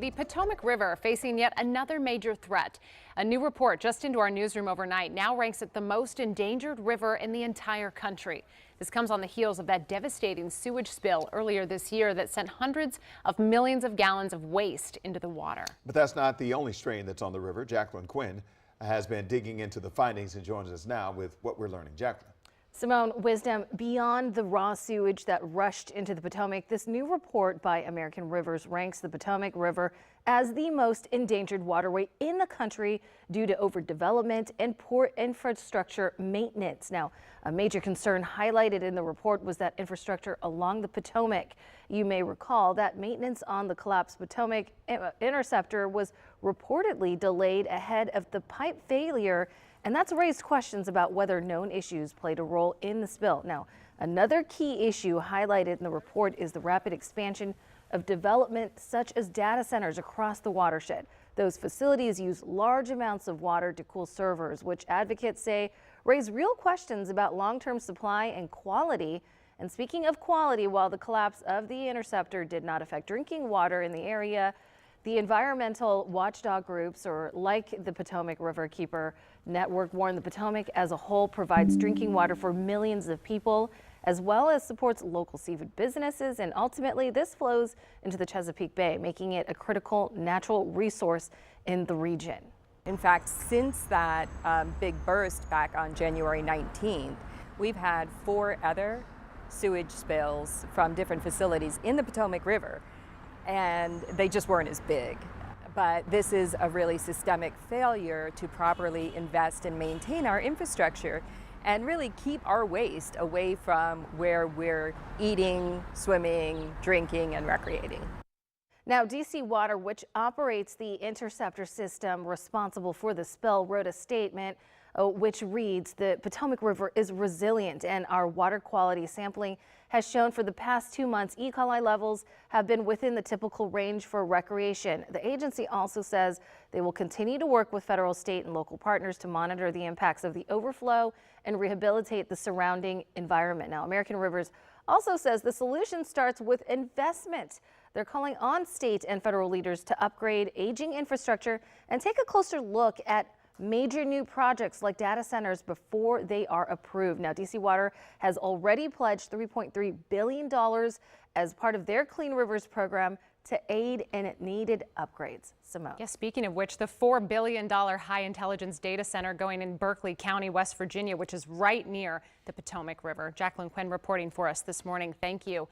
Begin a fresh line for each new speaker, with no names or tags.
The Potomac River facing yet another major threat. A new report just into our newsroom overnight now ranks it the most endangered river in the entire country. This comes on the heels of that devastating sewage spill earlier this year that sent hundreds of millions of gallons of waste into the water.
But that's not the only strain that's on the river. Jacqueline Quinn has been digging into the findings and joins us now with what we're learning. Jacqueline.
Simone, wisdom beyond the raw sewage that rushed into the Potomac. This new report by American Rivers ranks the Potomac River as the most endangered waterway in the country due to overdevelopment and poor infrastructure maintenance. Now, a major concern highlighted in the report was that infrastructure along the Potomac. You may recall that maintenance on the collapsed Potomac interceptor was reportedly delayed ahead of the pipe failure, and that's raised questions about whether known issues played a role in the spill. Now, another key issue highlighted in the report is the rapid expansion of development such as data centers across the watershed. Those facilities use large amounts of water to cool servers, which advocates say raise real questions about long-term supply and quality. And speaking of quality, while the collapse of the interceptor did not affect drinking water in the area, the environmental watchdog groups, or like the Potomac Riverkeeper Network, warn the Potomac as a whole provides drinking water for millions of people, as well as supports local seafood businesses. And ultimately, this flows into the Chesapeake Bay, making it a critical natural resource in the region.
In fact, since that big burst back on January 19th, we've had 4 other sewage spills from different facilities in the Potomac River, and they just weren't as big. But this is a really systemic failure to properly invest and maintain our infrastructure and really keep our waste away from where we're eating, swimming, drinking, and recreating.
Now, DC Water, which operates the interceptor system responsible for the spill, wrote a statement which reads, the Potomac River is resilient and our water quality sampling has shown for the past 2 months E. coli levels have been within the typical range for recreation. The agency also says they will continue to work with federal, state, and local partners to monitor the impacts of the overflow and rehabilitate the surrounding environment. Now, American Rivers also says the solution starts with investment. They're calling on state and federal leaders to upgrade aging infrastructure and take a closer look at major new projects like data centers before they are approved. Now, DC Water has already pledged $3.3 billion as part of their Clean Rivers program to aid in needed upgrades. Simone.
Yeah, speaking of which, the $4 billion high intelligence data center going in Berkeley County, West Virginia, which is right near the Potomac River. Jacqueline Quinn reporting for us this morning. Thank you.